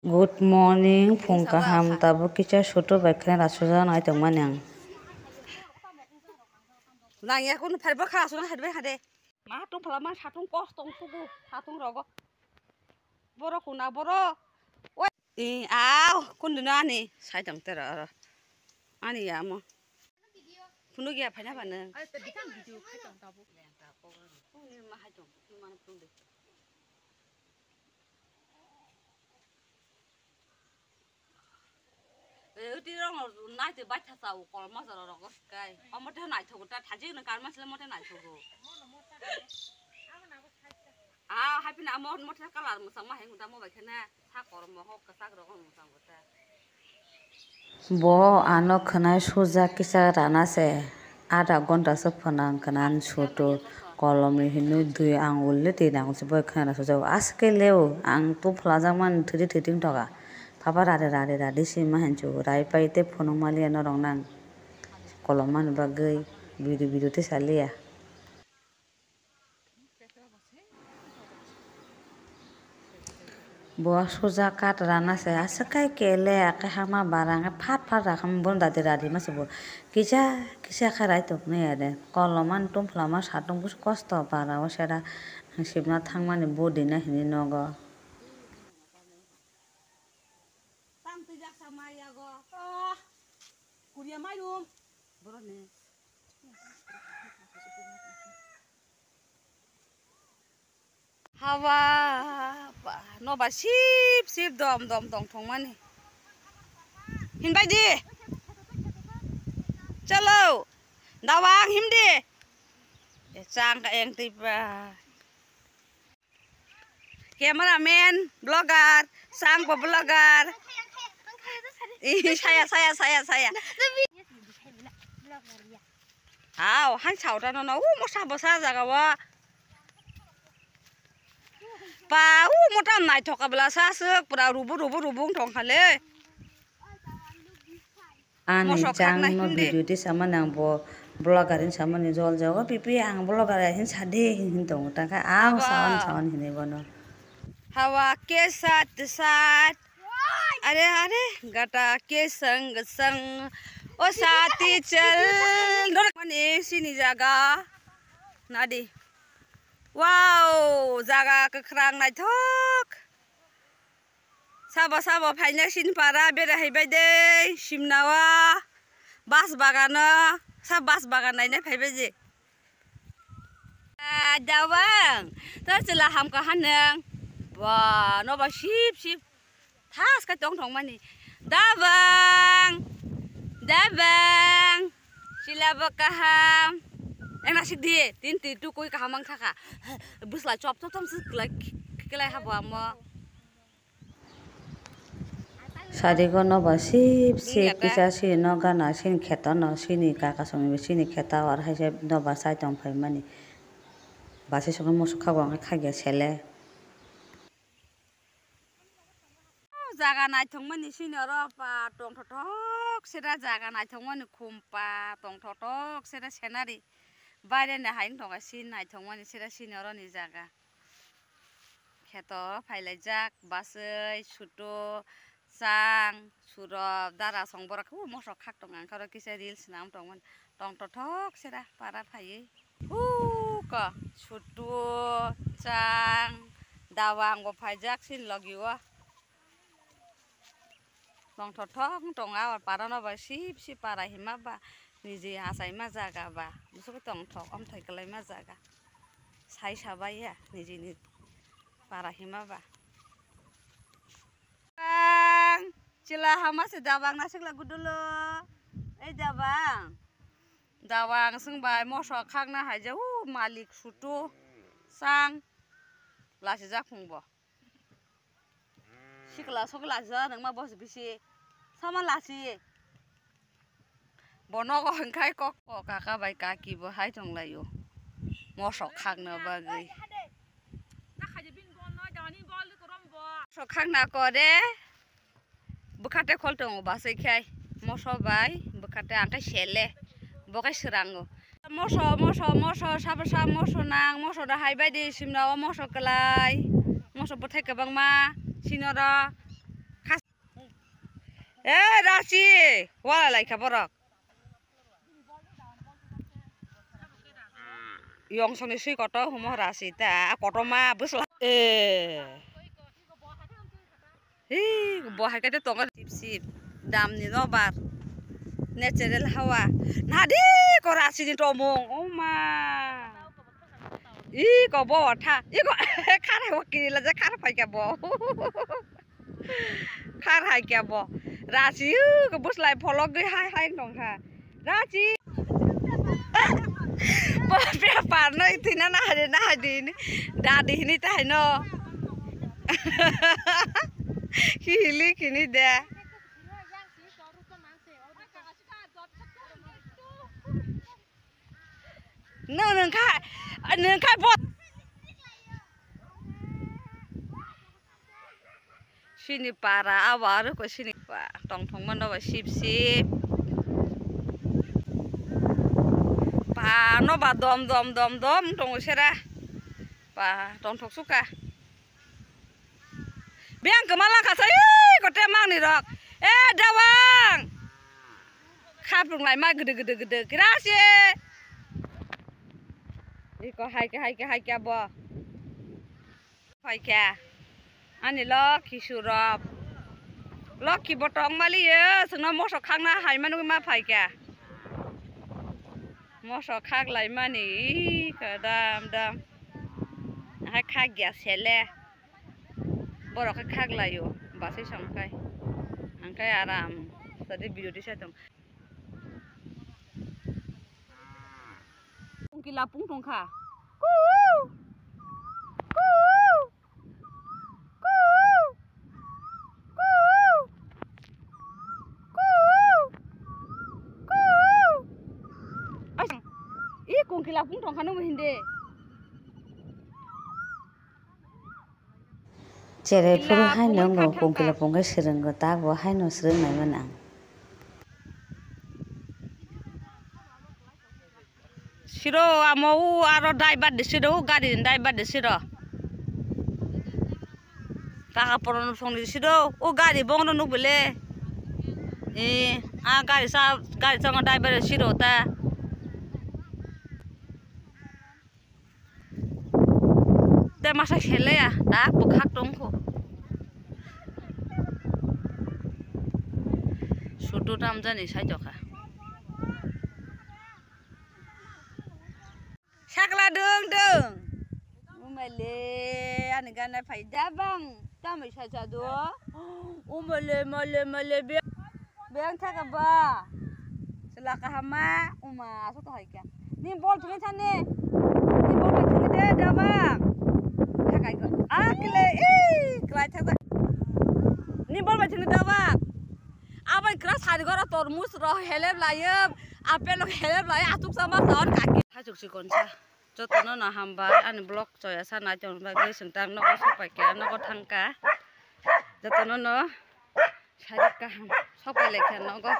Good morning, Phungka ham tabo kicha shoto bakhan rasoja nai tongman yang. Nang ya kun phar ba kha suna hadbe hade. Ma tung phala ma satung kos tong tugu satung rogo. Boro kuna boro. Oi aw kun dina ni sai tang tera. Ani ya mo. Punu ya phana ba ne. Ai te bikan video khai tong tabo. Pung ni ma hai tong ma na pung de. Ti rong nai te bai tha sau kol ma sa ro ko kai. Amo te nai thogu ta thaji na kar ma sle mo te nai thogu. Happy na mo mo te kalar mo sang ma heng ta mo bai khana tha kor mo hok ka sak ro ko mo sang ta. Bo ano khana soja kisa rana se ada gonta se phanang kanan shoto kolom hinu dui angul le te nang se boy khana soja aske leo ang tu phlajang man thiri thiting toga papa rade si ma hanchu rai pai te phonong mali ano rong nang kolom man bagai bidu te salia Bo soja kat rana se asakai kele ake hama barang phat rakam bon dadi mas bo kisa kharai tok ne ade koloman tum phlama satung bus kosto para o sera sibna thangmani bodi na hini nogo Tam tu jak sama ya go. Kuria mai dum. Boro ne. Hawa no ba sip dom dong thong mani. Hin bai di. Chalo. Dawang him di. Chang ka eng ti ba. Cameraman, blogger, sang blogger. Saya. Aw, han chau ta no mosa jaga wa. Pa mo tam nai thoka bla sa suk pura rubung thong khale. ani jang no video ti samanang bo blogger in samani jol jago pipi ang blogger hin sade hin tong ta ka aw sawan hine bono Hawa ke sat are gata ke sang o sati chal dor mani sini jaga nadi wow jaga kakrang nai thok sabo phaina sin para bera haibai de simnawa bas bagana sab bas bagan nai na phaibai je dawang ta chila ham ka hanang wa no ba sip thas ka tong mani dawang sila ba ka ham ena sik die tin ti tu koi ka hamang thaka busla chop tom sik klai ha ba mo sari go no ba sip kisa si no gana sin kheta no sini kaka somi sini kheta war haise no ba sai tong phai mani basi songo mo sukha go khagya sele jaga nai thongmani sinoro pa tong thotok sera jaga nai thongmani khumpa tong thotok sera senari baire na hain thonga sin nai thongmani sera sinoro ni jaga kheto phailai jak basai suto sang surop dara songbora khu mosok khak tong ang kharo kisa reels nam tong thotok sera para phai ka suto sang dawang go phaijak sin logiwa tong thotok tong a para no ba sip para hima ba nije asai ma jaga ba musuko tong thok om thai kalai ma jaga sai sabai ya nije ni para hima ba chila hama se dawang na sikla gudulo ei dawang sungbai moso khak na haja malik sutu sang lasi ja khungbo sikla sokla ja nangma bos bisi sama lasi bono ko hengkai ko kaka bai kaki bo hai tong layo moso khak na ba gai so khak na ko de bukate khol tong ba sai khai moso bai bukate angkai sele bokai serango moso sabasa moso nang moso da hai bai de simna moso kelai moso bothai kabang ma sinora Rasi wala lai ka borok yong soni sui koto humo rasi ta koto ma busla bo hai ka te tonga sip dam ni no bar natural hawa nadi ko rasi ni tomong oma ko bo tha ko khar hai ki la ja khar phai ka bo khar hai ka bo rasi ko buslai pholok ge hai nong kha rasi pe par no itina na di ni dadi ni ta no hili kini de neng khai bot sini para awar ko sini pa tong thong man ba sip pa no ba dom tong sera pa tong thok suka biang kemala ka sai ko te mang ni rok dawang khapung lai ma gede grasie iko hai ka bo hai ka ani lo kisurop lo ki botong mali ye sungna moso khangna hai manu ma phai ka moso khak lai mani ka dam hai khak gya sele borok ka khak lai yo basai sangkai angkai aram tadi video di satong ungki lapung tong kha kung lapung tong khanu hinde Cere puru hai no ngo kung lapung ga sireng go ta bo hai no sireng nai manang siro amau aro driver de siro gari driver de siro taka poron song de siro o gari bong no bele gari sang driver de siro ta te masa khele ya ta bukhak tong ko sudu tam jani sai joka sakla deng umele ani gana phai dabang ta mai sa cha do umele beng thaka ba selaka hama uma so to haika ni bol thune thane ni bol thune de dabang thaka ko akle klai thaka ni bol thune dabang abai kras hari gora tormus ro heleb layeb apel heleb lay atuk sama saon kaki hajuk sikonsa jotono na hamba ani blok choya sana jon ba ge sentang no sopai ka no thangka jotono no sarik ka sopai lekha no go